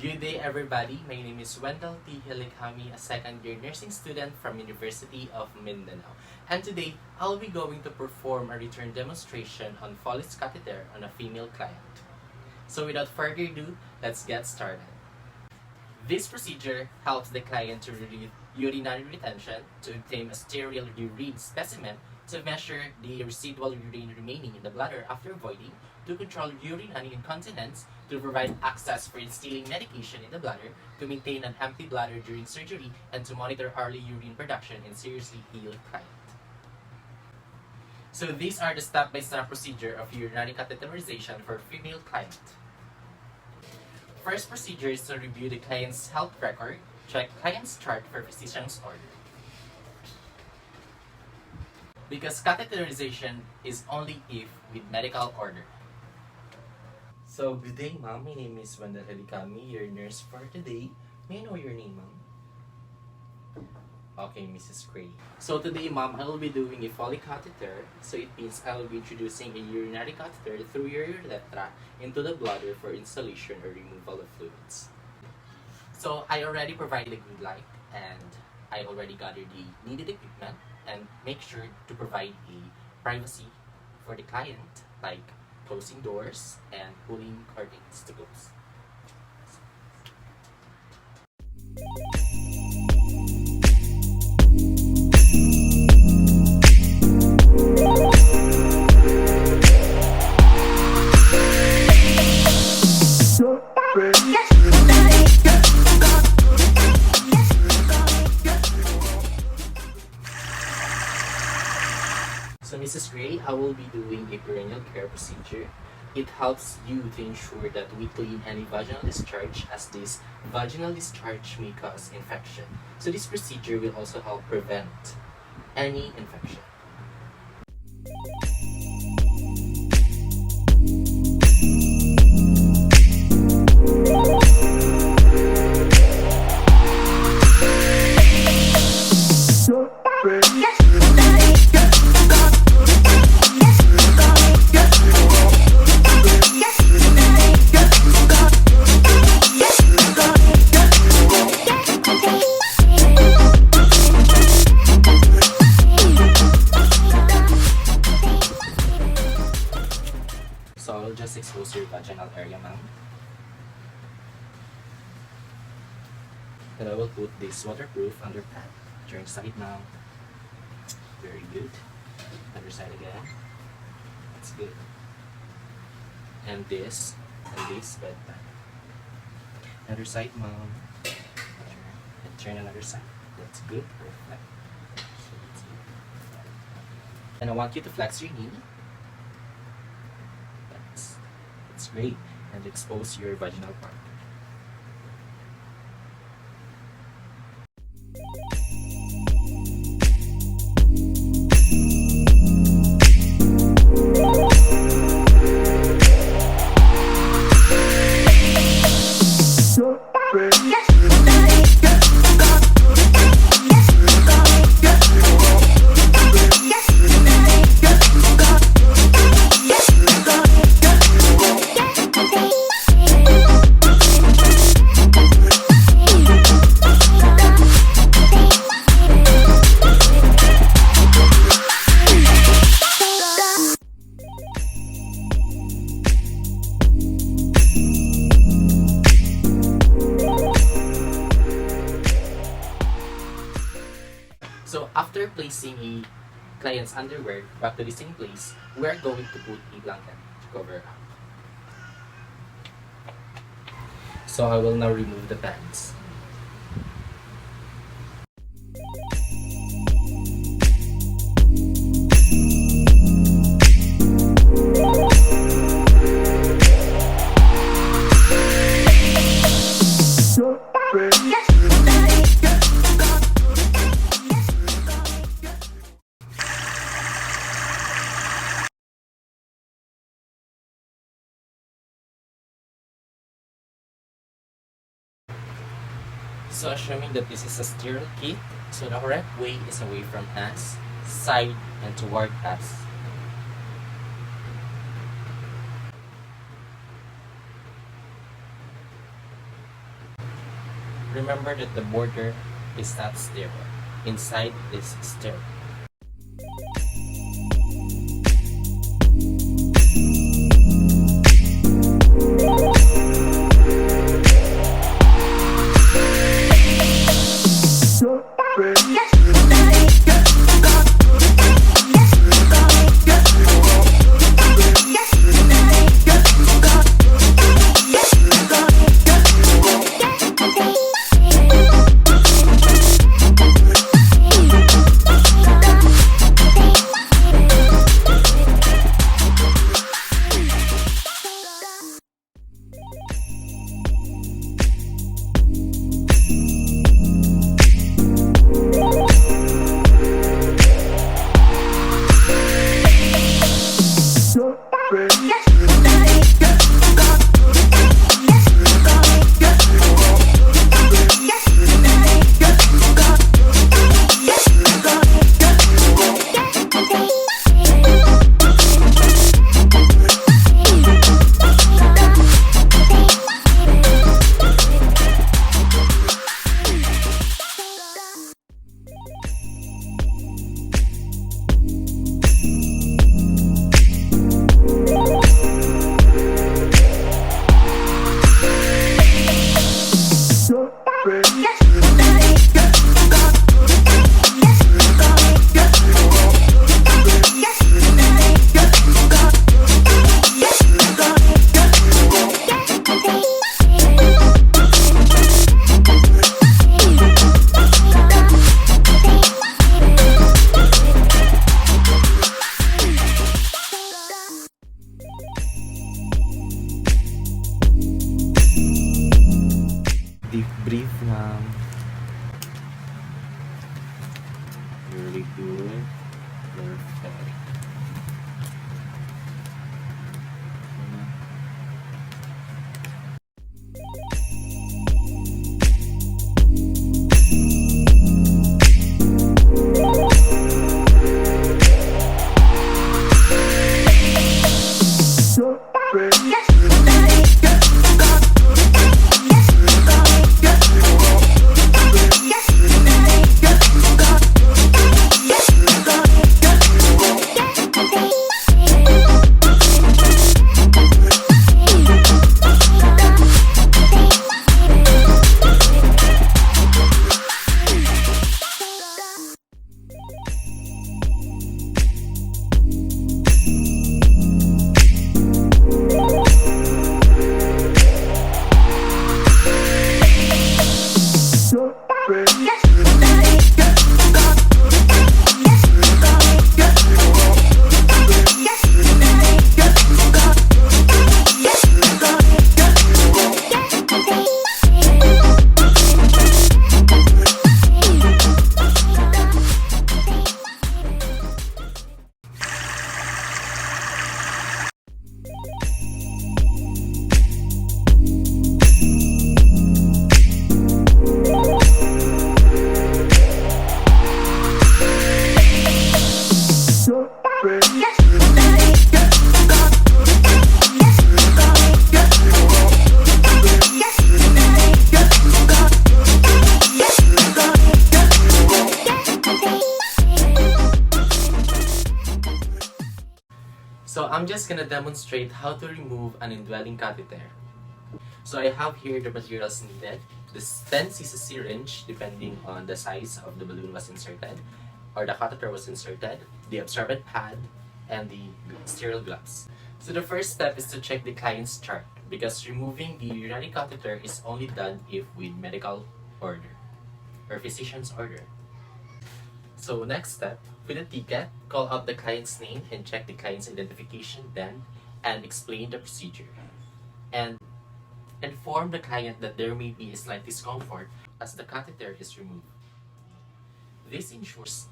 Good day everybody, my name is Wendell T. Hilikami, a second-year nursing student from University of Mindanao. And today, I'll be going to perform a return demonstration on Foley's catheter on a female client. So without further ado, let's get started. This procedure helps the client to relieve urinary retention, to obtain a sterile urine specimen, to measure the residual urine remaining in the bladder after voiding, to control urinary incontinence, to provide access for instilling medication in the bladder, to maintain an empty bladder during surgery, and to monitor early urine production in seriously ill client. So these are the step-by-step procedure of urinary catheterization for female client. First procedure is to review the client's health record, check client's chart for physician's order. Because catheterization is only if with medical order. So, good day ma'am, my name is Wendell Hilikami, your nurse for today. May I know your name ma'am? Okay, Mrs. Gray. So today ma'am, I will be doing a Foley catheter. So it means I will be introducing a urinary catheter through your urethra into the bladder for installation or removal of fluids. So I already provided a good light and I already gathered the needed equipment and make sure to provide a privacy for the client, like closing doors and pulling curtains to close. So Mrs. Gray, I will be doing a perineal care procedure. It helps you to ensure that we clean any vaginal discharge, as this vaginal discharge may cause infection. So this procedure will also help prevent any infection. So I'll just expose your vaginal area, ma'am. And I will put this waterproof underpad. Turn side now. Very good. Other side again. That's good. And this bed pad. Other side, ma'am. And turn another side. That's good. Perfect. And I want you to flex your knee. That's great. And expose your vaginal part. So after placing a client's underwear back to the same place, we are going to put a blanket to cover up. So I will now remove the pads. So assuming that this is a sterile kit, so the correct way is away from us, side, and toward us. Remember that the border is not sterile. Inside is sterile. Deep breathe lang. Very good. Perfect. So I'm just gonna demonstrate how to remove an indwelling catheter. So I have here the materials needed. This 10 cc syringe, depending on the size of the balloon was inserted, or the catheter was inserted, the absorbent pad, and the sterile gloves. So the first step is to check the client's chart, because removing the urinary catheter is only done if with medical order, or physician's order. So next step, with a ticket, call out the client's name and check the client's identification then, and explain the procedure. And inform the client that there may be a slight discomfort as the catheter is removed. This ensures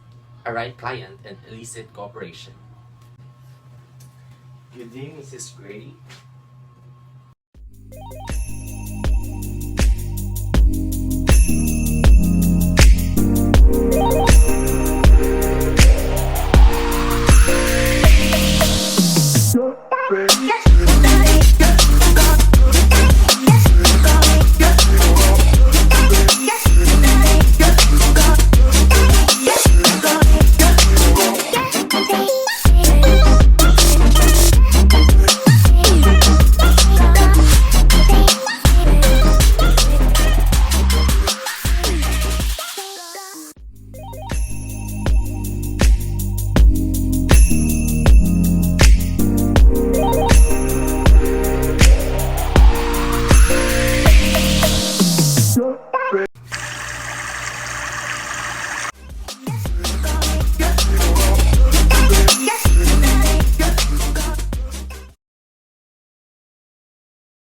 a right client and elicit cooperation. Good day, Mrs. Grady.